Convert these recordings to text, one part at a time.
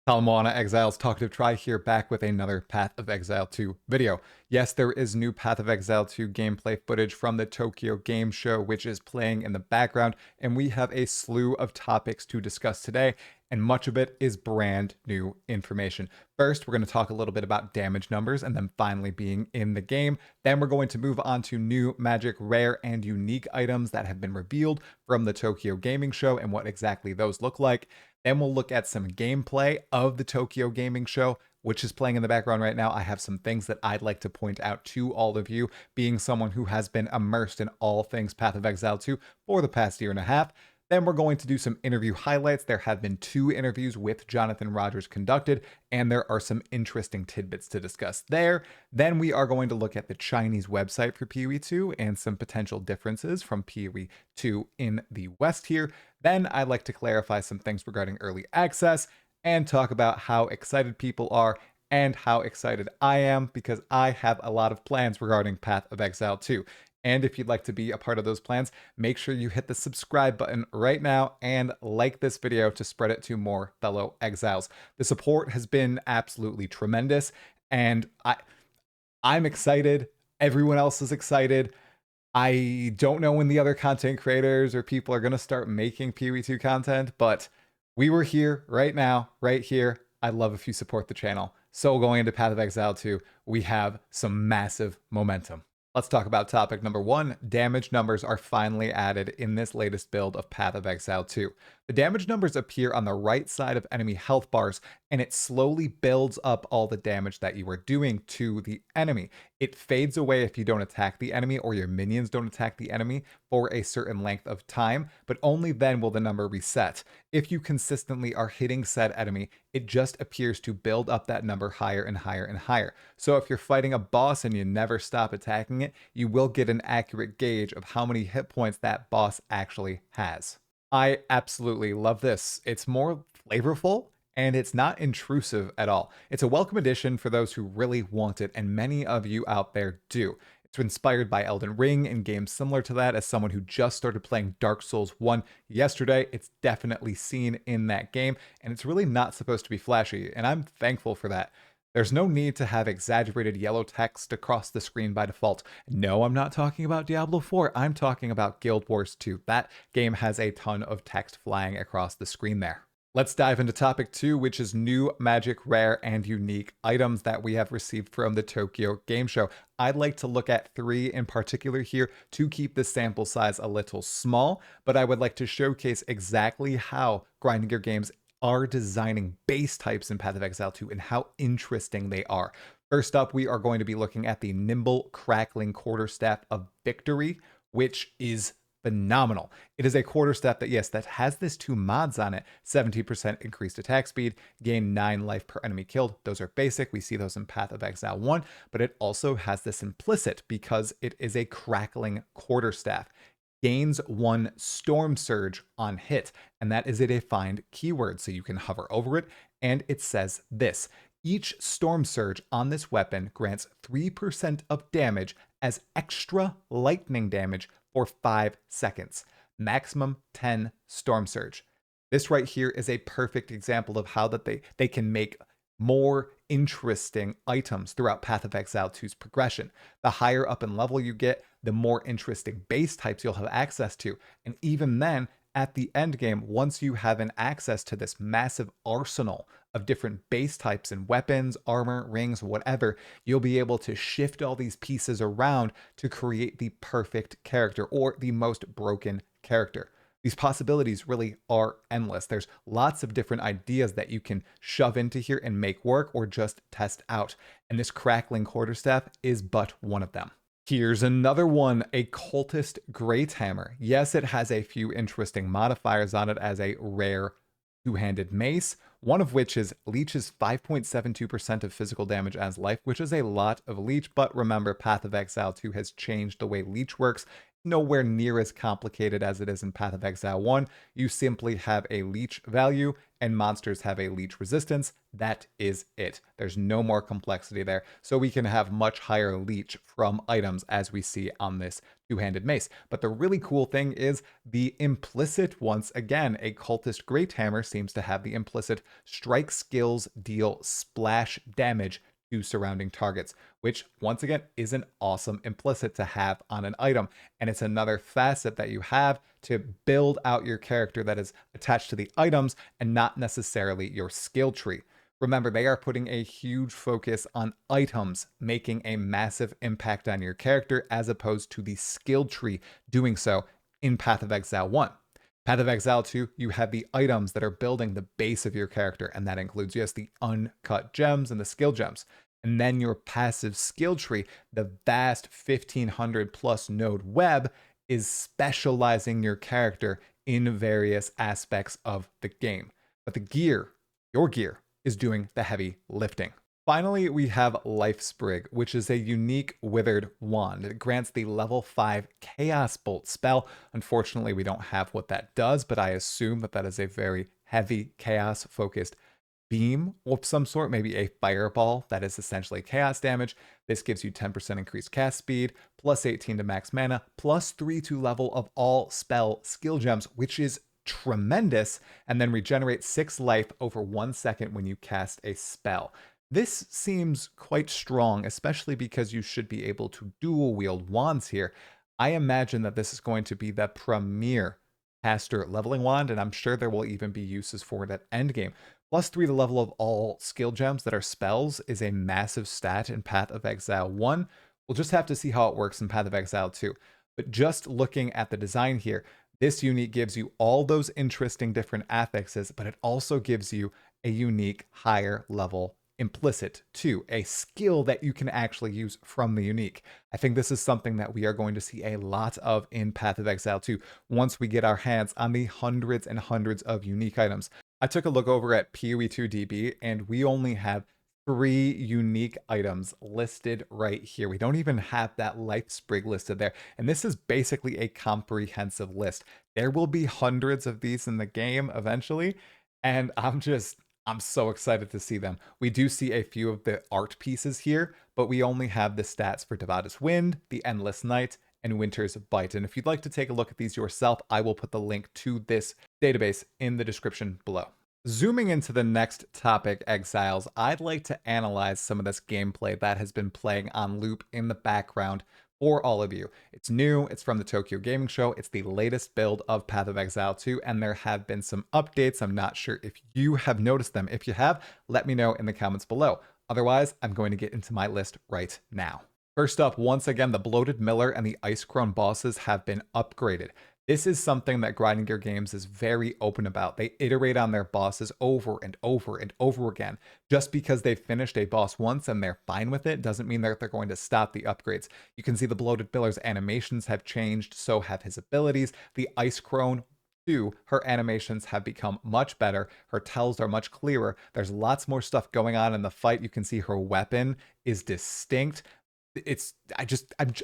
Path Exile's Talkative Try here, back with another Path of Exile 2 video. Yes, there is new Path of Exile 2 gameplay footage from the Tokyo Game Show, which is playing in the background, and we have a slew of topics to discuss today, and much of it is brand new information. First, we're going to talk a little bit about damage numbers and them finally being in the game. Then we're going to move on to new magic, rare, and unique items that have been revealed from the Tokyo Gaming Show and what exactly those look like. Then we'll look at some gameplay of the Tokyo Gaming Show, which is playing in the background right now. I have some things that I'd like to point out to all of you, being someone who has been immersed in all things Path of Exile 2 for the past year and a half. Then we're going to do some interview highlights. There have been 2 interviews with Jonathan Rogers conducted, and there are some interesting tidbits to discuss there. Then we are going to look at the Chinese website for PoE2 and some potential differences from PoE2 in the West here. Then I'd like to clarify some things regarding early access and talk about how excited people are and how excited I am, because I have a lot of plans regarding Path of Exile 2. And if you'd like to be a part of those plans, make sure you hit the subscribe button right now and like this video to spread it to more fellow exiles. The support has been absolutely tremendous, and I'm excited. Everyone else is excited. I don't know when the other content creators or people are going to start making PoE2 content, but we were here right now, right here. I'd love if you support the channel. So going into Path of Exile 2, we have some massive momentum. Let's talk about topic number 1. Damage numbers are finally added in this latest build of Path of Exile 2. The damage numbers appear on the right side of enemy health bars, and it slowly builds up all the damage that you are doing to the enemy. It fades away if you don't attack the enemy or your minions don't attack the enemy for a certain length of time, but only then will the number reset. If you consistently are hitting said enemy, it just appears to build up that number higher and higher and higher. So if you're fighting a boss and you never stop attacking it, you will get an accurate gauge of how many hit points that boss actually has. I absolutely love this. It's more flavorful and it's not intrusive at all. It's a welcome addition for those who really want it, and many of you out there do. It's inspired by Elden Ring and games similar to that. As someone who just started playing Dark Souls 1 yesterday, it's definitely seen in that game, and it's really not supposed to be flashy, and I'm thankful for that. There's no need to have exaggerated yellow text across the screen by default. No, I'm not talking about Diablo 4. I'm talking about Guild Wars 2. That game has a ton of text flying across the screen there. Let's dive into topic 2, which is new magic, rare, and unique items that we have received from the Tokyo Game Show. I'd like to look at 3 in particular here to keep the sample size a little small, but I would like to showcase exactly how Grinding Gear Games are designing base types in Path of Exile 2 and how interesting they are. First up, we are going to be looking at the Nimble Crackling Quarterstaff of Victory, which is phenomenal. It is a quarterstaff that, yes, that has this 2 mods on it. 70% increased attack speed, gain 9 life per enemy killed. Those are basic. We see those in Path of Exile 1, but it also has this implicit because it is a crackling quarterstaff. Gains 1 Storm Surge on hit, and that is a defined keyword, so you can hover over it, and it says this: each Storm Surge on this weapon grants 3% of damage as extra lightning damage for 5 seconds. Maximum 10 Storm Surge. This right here is a perfect example of how that they can make more interesting items throughout Path of Exile 2's progression. The higher up in level you get, the more interesting base types you'll have access to. And even then, at the end game, once you have an access to this massive arsenal of different base types and weapons, armor, rings, whatever, you'll be able to shift all these pieces around to create the perfect character or the most broken character. These possibilities really are endless. There's lots of different ideas that you can shove into here and make work or just test out. And this Crackling Quarterstaff is but one of them. Here's another one, a Cultist Great Hammer. Yes, it has a few interesting modifiers on it as a rare 2-handed mace, one of which is leeches 5.72% of physical damage as life, which is a lot of leech, but remember, Path of Exile 2 has changed the way leech works. Nowhere near as complicated as it is in Path of Exile 1. You simply have a leech value, and monsters have a leech resistance. That is it. There's no more complexity there. So we can have much higher leech from items as we see on this two-handed mace. But the really cool thing is the implicit, once again, a cultist great hammer seems to have the implicit strike skills deal splash damage to surrounding targets, which once again is an awesome implicit to have on an item. And it's another facet that you have to build out your character that is attached to the items and not necessarily your skill tree. Remember, they are putting a huge focus on items, making a massive impact on your character as opposed to the skill tree doing so in Path of Exile 1. Path of Exile 2, you have the items that are building the base of your character, and that includes, yes, the uncut gems and the skill gems. And then your passive skill tree, the vast 1500 plus node web, is specializing your character in various aspects of the game. But the gear, your gear, is doing the heavy lifting. Finally, we have Lifesprig, which is a unique withered wand. It grants the level 5 Chaos Bolt spell. Unfortunately, we don't have what that does, but I assume that that is a very heavy chaos-focused beam of some sort, maybe a fireball that is essentially chaos damage. This gives you 10% increased cast speed, plus 18 to max mana, plus 3 to level of all spell skill gems, which is tremendous, and then regenerate 6 life over 1 second when you cast a spell. This seems quite strong, especially because you should be able to dual wield wands here. I imagine that this is going to be the premier caster leveling wand, and I'm sure there will even be uses for it at endgame. Plus 3 to level of all skill gems that are spells is a massive stat in Path of Exile 1. We'll just have to see how it works in Path of Exile 2. But just looking at the design here, this unique gives you all those interesting different affixes, but it also gives you a unique higher level implicit too, a skill that you can actually use from the unique. I think this is something that we are going to see a lot of in Path of Exile 2 once we get our hands on the hundreds and hundreds of unique items. I took a look over at PoE2 DB and we only have 3 unique items listed right here. We don't even have that Lifesprig listed there. And this is basically a comprehensive list. There will be hundreds of these in the game eventually. And I'm so excited to see them. We do see a few of the art pieces here, but we only have the stats for Devada's Wind, the Endless Night, and Winter's Bite. And if you'd like to take a look at these yourself, I will put the link to this database in the description below. Zooming into the next topic, Exiles, I'd like to analyze some of this gameplay that has been playing on loop in the background for all of you. It's new, it's from the Tokyo Gaming Show, it's the latest build of Path of Exile 2, and there have been some updates. I'm not sure if you have noticed them. If you have, let me know in the comments below. Otherwise, I'm going to get into my list right now. First up, once again, the Bloated Miller and the Ice Crone bosses have been upgraded. This is something that Grinding Gear Games is very open about. They iterate on their bosses over and over and over again. Just because they've finished a boss once and they're fine with it doesn't mean that they're going to stop the upgrades. You can see the Bloated Miller's animations have changed, so have his abilities. The Ice Crone too, her animations have become much better. Her tells are much clearer. There's lots more stuff going on in the fight. You can see her weapon is distinct.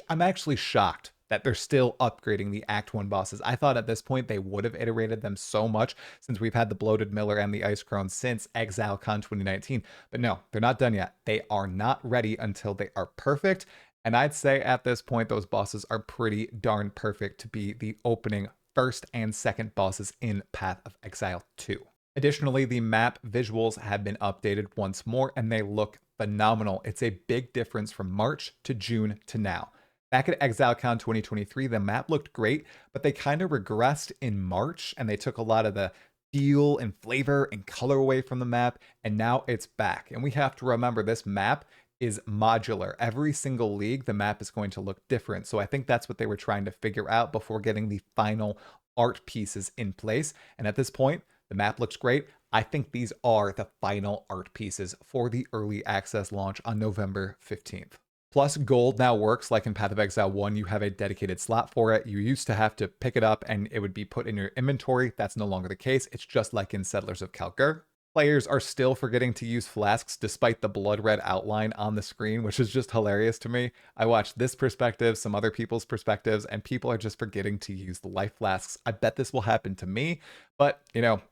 I'm actually shocked that they're still upgrading the Act 1 bosses. I thought at this point they would have iterated them so much since we've had the Bloated Miller and the Ice Crone since ExileCon 2019. But no, they're not done yet. They are not ready until they are perfect. And I'd say at this point, those bosses are pretty darn perfect to be the opening first and second bosses in Path of Exile 2. Additionally, the map visuals have been updated once more and they look phenomenal. It's a big difference from March to June to now. Back at ExileCon 2023, the map looked great, but they kind of regressed in March and they took a lot of the feel and flavor and color away from the map, and now it's back. And we have to remember this map is modular. Every single league, the map is going to look different. So I think that's what they were trying to figure out before getting the final art pieces in place. And at this point, the map looks great. I think these are the final art pieces for the early access launch on November 15th. Plus, gold now works like in Path of Exile 1. You have a dedicated slot for it. You used to have to pick it up and it would be put in your inventory. That's no longer the case. It's just like in Settlers of Kalgur. Players are still forgetting to use flasks despite the blood red outline on the screen, which is just hilarious to me. I watched this perspective, some other people's perspectives, and people are just forgetting to use the life flasks. I bet this will happen to me, but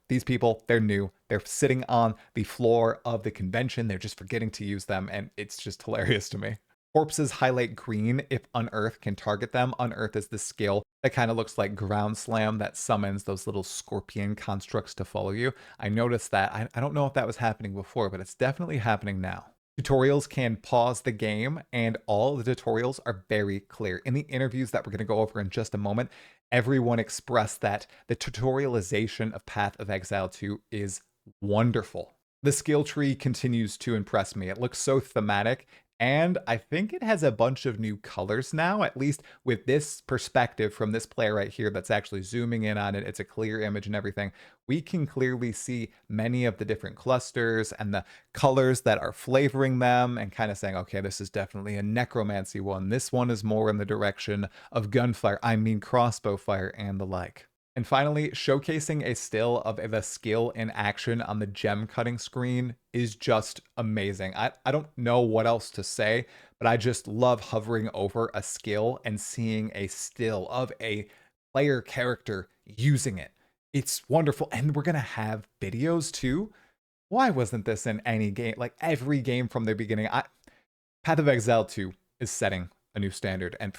these people, they're new. They're sitting on the floor of the convention. They're just forgetting to use them, and it's just hilarious to me. Corpses highlight green if Unearth can target them. Unearth is the skill that kind of looks like Ground Slam that summons those little scorpion constructs to follow you. I noticed that. I don't know if that was happening before, but it's definitely happening now. Tutorials can pause the game, and all the tutorials are very clear. In the interviews that we're going to go over in just a moment, everyone expressed that the tutorialization of Path of Exile 2 is wonderful. The skill tree continues to impress me. It looks so thematic, and I think it has a bunch of new colors now, at least with this perspective from this player right here that's actually zooming in on it. It's a clear image and everything. We can clearly see many of the different clusters and the colors that are flavoring them and kind of saying, okay, this is definitely a necromancy one. This one is more in the direction of gunfire, crossbow fire and the like. And finally, showcasing a still of the skill in action on the gem cutting screen is just amazing. I don't know what else to say, but I just love hovering over a skill and seeing a still of a player character using it. It's wonderful. And we're going to have videos too. Why wasn't this in any game? Like every game from the beginning. Path of Exile 2 is setting a new standard, and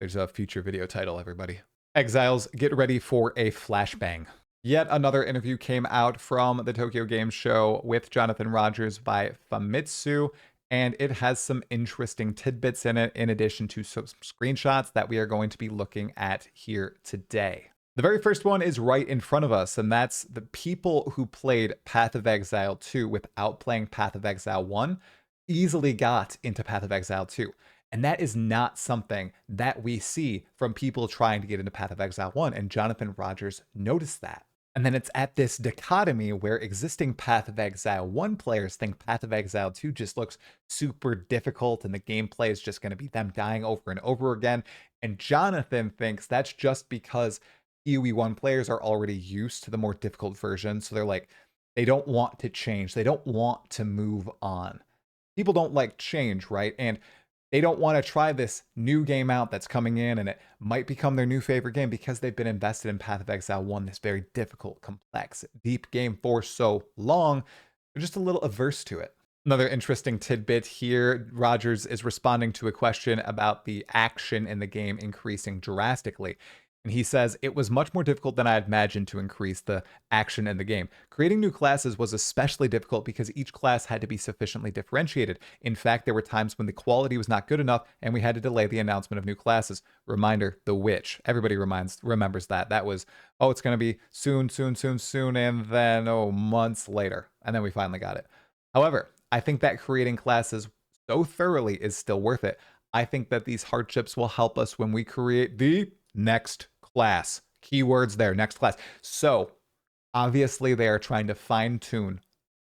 there's a future video title, everybody. Exiles, get ready for a flashbang. Yet another interview came out from the Tokyo Game Show with Jonathan Rogers by Famitsu, and it has some interesting tidbits in it, in addition to some screenshots that we are going to be looking at here today. The very first one is right in front of us, and that's the people who played Path of Exile 2 without playing Path of Exile 1 easily got into Path of Exile 2. And that is not something that we see from people trying to get into Path of Exile 1, and Jonathan Rogers noticed that. And then it's at this dichotomy where existing Path of Exile 1 players think Path of Exile 2 just looks super difficult and the gameplay is just going to be them dying over and over again. And Jonathan thinks that's just because PoE 1 players are already used to the more difficult version, so they're like, they don't want to change. They don't want to move on. People don't like change, right? And they don't want to try this new game out that's coming in, and it might become their new favorite game because they've been invested in Path of Exile 1, this very difficult, complex, deep game for so long. They're just a little averse to it. Another interesting tidbit here, Rogers is responding to a question about the action in the game increasing drastically. And he says, it was much more difficult than I had imagined to increase the action in the game. Creating new classes was especially difficult because each class had to be sufficiently differentiated. In fact, there were times when the quality was not good enough and we had to delay the announcement of new classes. Reminder, the witch. Everybody remembers that. That was, oh, it's going to be soon, and then, months later. And then we finally got it. However, I think that creating classes so thoroughly is still worth it. I think that these hardships will help us when we create the next class. Keywords there, next class. So obviously they are trying to fine tune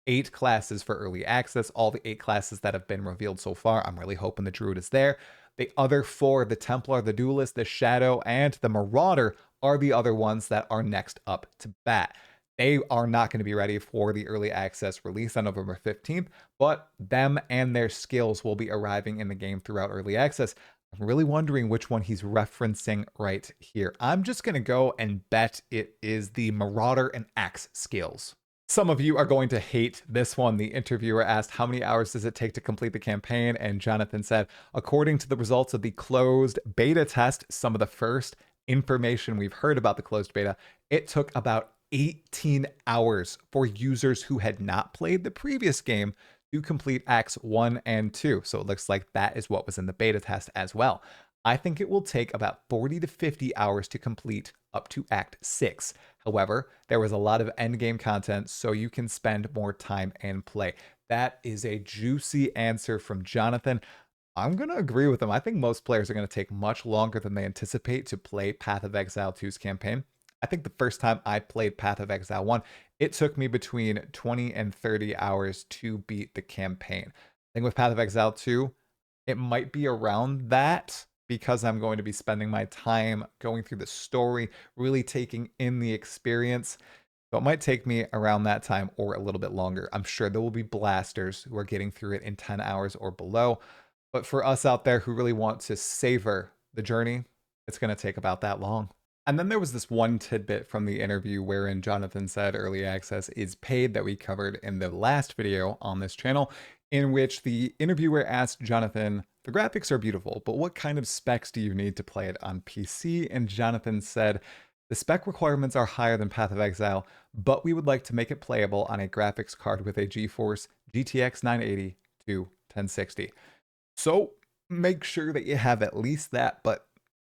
8 classes for early access, all the 8 classes that have been revealed so far. I'm really hoping the Druid is there. The other 4, the Templar, the Duelist, the Shadow, and the Marauder are the other ones that are next up to bat. They are not going to be ready for the early access release on November 15th, but them and their skills will be arriving in the game throughout early access. I'm really wondering which one he's referencing right here. I'm just going to go and bet it is the Marauder and Axe skills. Some of you are going to hate this one. The interviewer asked, how many hours does it take to complete the campaign? And Jonathan said, according to the results of the closed beta test, some of the first information we've heard about the closed beta, it took about 18 hours for users who had not played the previous game to complete Acts 1 and 2. So it looks like that is what was in the beta test as well. I think it will take about 40 to 50 hours to complete up to Act 6. However, there was a lot of endgame content, so you can spend more time and play. That is a juicy answer from Jonathan. I'm going to agree with him. I think most players are going to take much longer than they anticipate to play Path of Exile 2's campaign. I think the first time I played Path of Exile 1, it took me between 20 and 30 hours to beat the campaign. I think with Path of Exile 2, it might be around that because I'm going to be spending my time going through the story, really taking in the experience. So it might take me around that time or a little bit longer. I'm sure there will be blasters who are getting through it in 10 hours or below. But for us out there who really want to savor the journey, it's going to take about that long. And then there was this one tidbit from the interview wherein Jonathan said early access is paid that we covered in the last video on this channel, in which the interviewer asked Jonathan, the graphics are beautiful, but what kind of specs do you need to play it on PC? And Jonathan said, the spec requirements are higher than Path of Exile, but we would like to make it playable on a graphics card with a GeForce GTX 980 to 1060. So make sure that you have at least that, but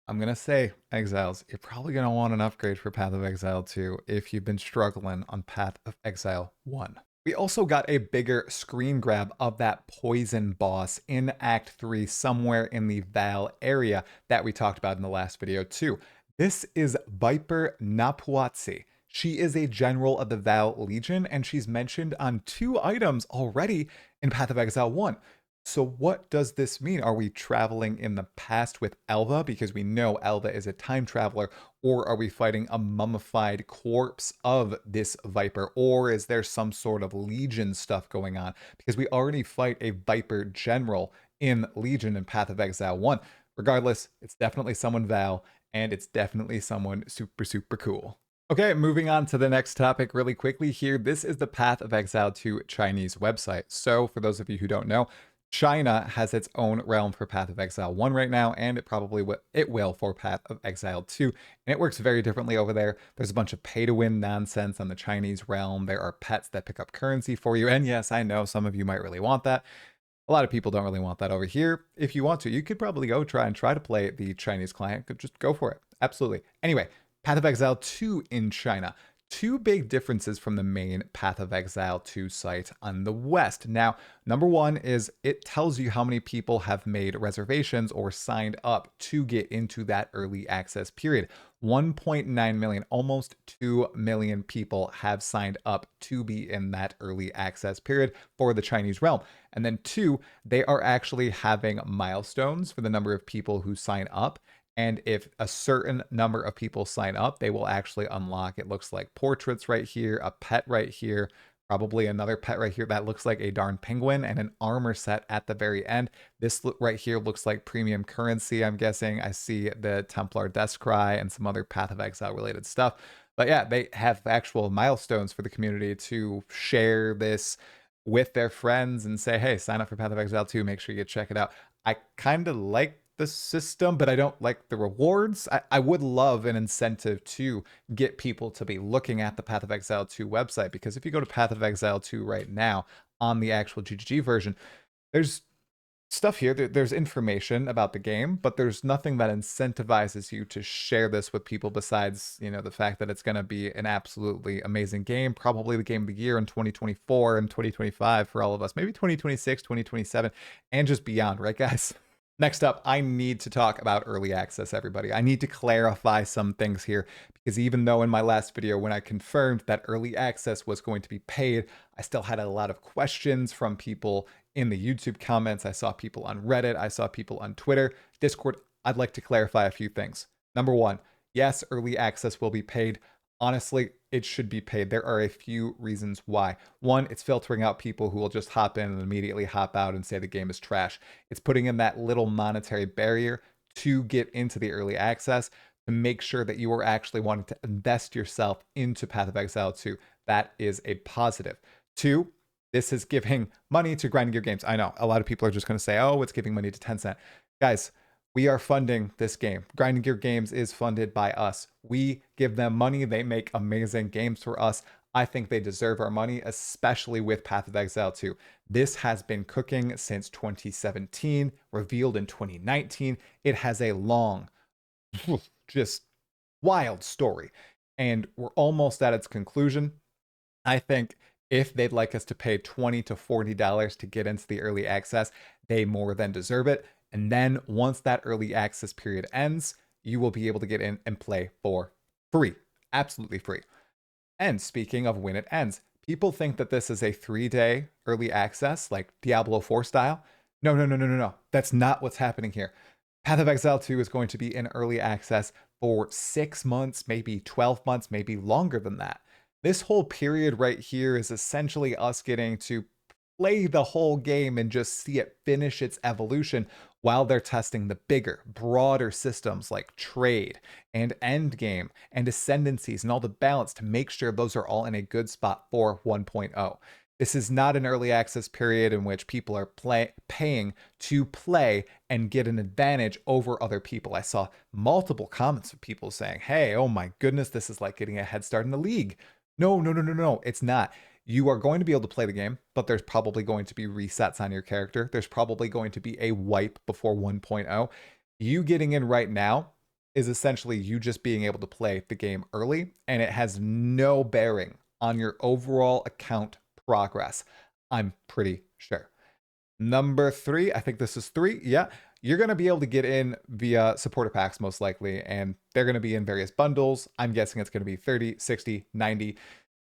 I'm going to say, Exiles, you're probably going to want an upgrade for Path of Exile 2 if you've been struggling on Path of Exile 1. We also got a bigger screen grab of that poison boss in Act 3 somewhere in the Val area that we talked about in the last video too. This is Viper Napuatsi. She is a general of the Val Legion, and she's mentioned on 2 items already in Path of Exile 1. So what does this mean? Are we traveling in the past with Elva because we know Elva is a time traveler, or are we fighting a mummified corpse of this Viper, or is there some sort of Legion stuff going on? Because we already fight a Viper general in Legion in Path of Exile 1. Regardless, it's definitely someone Val, and it's definitely someone super, super cool. Okay, moving on to the next topic really quickly here. This is the Path of Exile 2 Chinese website. So for those of you who don't know, China has its own realm for Path of Exile 1 right now, and it probably will for Path of Exile 2. And it works very differently over there. There's a bunch of pay-to-win nonsense on the Chinese realm. There are pets that pick up currency for you. And yes, I know some of you might really want that. A lot of people don't really want that over here. If you want to, you could probably go try to play the Chinese client. Just go for it. Absolutely. Anyway, Path of Exile 2 in China. 2 big differences from the main Path of Exile 2 site on the West. Now, number one is it tells you how many people have made reservations or signed up to get into that early access period. 1.9 million, almost 2 million people have signed up to be in that early access period for the Chinese realm. And then 2, they are actually having milestones for the number of people who sign up. And if a certain number of people sign up, they will actually unlock, it looks like portraits right here, a pet right here, probably another pet right here that looks like a darn penguin, and an armor set at the very end. This right here looks like premium currency, I'm guessing. I see the Templar Deathcry and some other Path of Exile related stuff. But yeah, they have actual milestones for the community to share this with their friends and say, hey, sign up for Path of Exile 2, make sure you check it out. I kind of like the system, but I don't like the rewards. I would love an incentive to get people to be looking at the Path of Exile 2 website, because if you go to Path of Exile 2 right now on the actual GGG version, there's stuff here. There's information about the game, but there's nothing that incentivizes you to share this with people besides, you know, the fact that it's going to be an absolutely amazing game, probably the game of the year in 2024 and 2025 for all of us, maybe 2026, 2027, and just beyond, right, guys? Next up, I need to talk about early access, everybody. I need to clarify some things here, because even though in my last video, when I confirmed that early access was going to be paid, I still had a lot of questions from people in the YouTube comments. I saw people on Reddit. I saw people on Twitter, Discord. I'd like to clarify a few things. Number one, yes, early access will be paid. Honestly, it should be paid. There are a few reasons why. One, it's filtering out people who will just hop in and immediately hop out and say the game is trash. It's putting in that little monetary barrier to get into the early access to make sure that you are actually wanting to invest yourself into Path of Exile 2. That is a positive. 2, this is giving money to Grinding Gear Games. I know a lot of people are just going to say, oh, it's giving money to Tencent. Guys, we are funding this game. Grinding Gear Games is funded by us. We give them money. They make amazing games for us. I think they deserve our money, especially with Path of Exile 2. This has been cooking since 2017, revealed in 2019. It has a long, just wild story, and we're almost at its conclusion. I think if they'd like us to pay $20 to $40 to get into the early access, they more than deserve it. And then once that early access period ends, you will be able to get in and play for free. Absolutely free. And speaking of when it ends, people think that this is a 3-day early access, like Diablo 4 style. No. That's not what's happening here. Path of Exile 2 is going to be in early access for 6 months, maybe 12 months, maybe longer than that. This whole period right here is essentially us getting to play the whole game and just see it finish its evolution while they're testing the bigger, broader systems like trade and endgame and ascendancies and all the balance to make sure those are all in a good spot for 1.0. This is not an early access period in which people are paying to play and get an advantage over other people. I saw multiple comments of people saying, hey, oh my goodness, this is like getting a head start in the league. No, no, no, no, no, it's not. You are going to be able to play the game, but there's probably going to be resets on your character. There's probably going to be a wipe before 1.0. You getting in right now is essentially you just being able to play the game early, and it has no bearing on your overall account progress. I'm pretty sure. Number 3, I think this is 3. Yeah, you're going to be able to get in via supporter packs most likely, and they're going to be in various bundles. I'm guessing it's going to be 30, 60, 90.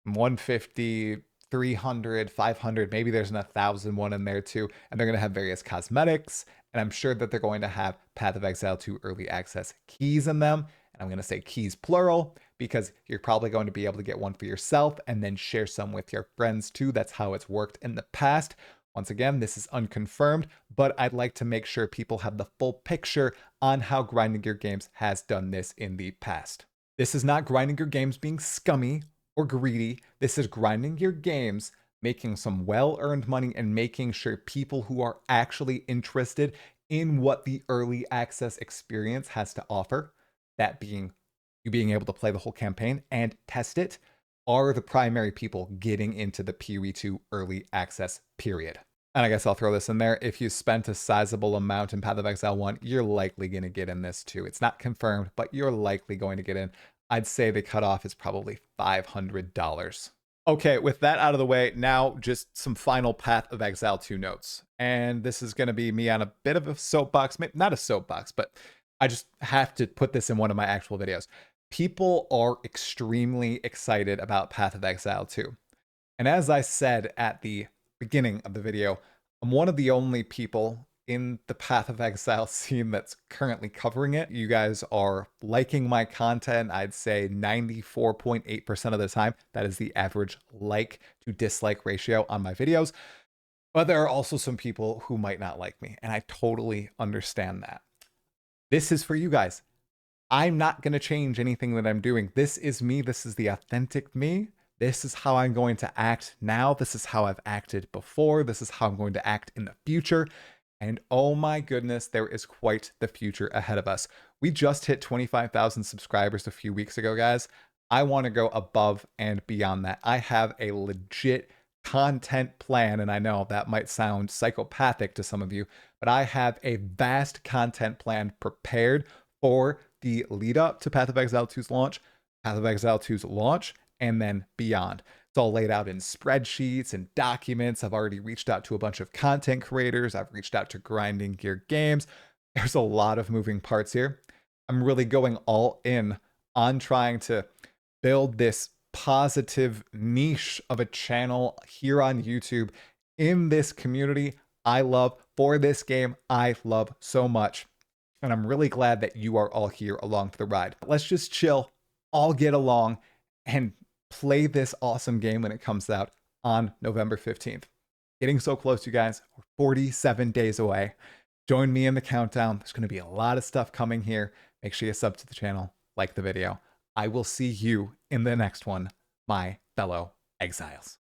150, 300, 500, maybe there's an 1,000 one in there too. And they're going to have various cosmetics. And I'm sure that they're going to have Path of Exile 2 early access keys in them. And I'm going to say keys plural because you're probably going to be able to get one for yourself and then share some with your friends too. That's how it's worked in the past. Once again, this is unconfirmed, but I'd like to make sure people have the full picture on how Grinding Gear Games has done this in the past. This is not Grinding Gear Games being scummy or greedy. This is Grinding Gear Games making some well-earned money and making sure people who are actually interested in what the early access experience has to offer, that being you being able to play the whole campaign and test it, are the primary people getting into the PoE2 early access period. And I guess I'll throw this in there. If you spent a sizable amount in Path of Exile 1, you're likely going to get in this too. It's not confirmed, but you're likely going to get in. I'd say the cutoff is probably $500. Okay, with that out of the way, now just some final Path of Exile 2 notes. And this is going to be me on a bit of a soapbox, maybe not a soapbox, but I just have to put this in one of my actual videos. People are extremely excited about Path of Exile 2. And as I said at the beginning of the video, I'm one of the only people in the Path of Exile scene that's currently covering it. You guys are liking my content, I'd say 94.8% of the time. That is the average like to dislike ratio on my videos. But there are also some people who might not like me, and I totally understand that. This is for you guys. I'm not going to change anything that I'm doing. This is me. This is the authentic me. This is how I'm going to act now. This is how I've acted before. This is how I'm going to act in the future. And oh my goodness, there is quite the future ahead of us. We just hit 25,000 subscribers a few weeks ago, guys. I want to go above and beyond that. I have a legit content plan, and I know that might sound psychopathic to some of you, but I have a vast content plan prepared for the lead up to Path of Exile 2's launch, Path of Exile 2's launch, and then beyond. It's all laid out in spreadsheets and documents. I've already reached out to a bunch of content creators. I've reached out to Grinding Gear Games. There's a lot of moving parts here. I'm really going all in on trying to build this positive niche of a channel here on YouTube in this community I love for this game I love so much. And I'm really glad that you are all here along for the ride. Let's just chill, all get along, and play this awesome game when it comes out on November 15th. Getting so close, you guys. We're 47 days away. Join me in the countdown. There's going to be a lot of stuff coming here. Make sure you sub to the channel, like the video. I will see you in the next one, my fellow exiles.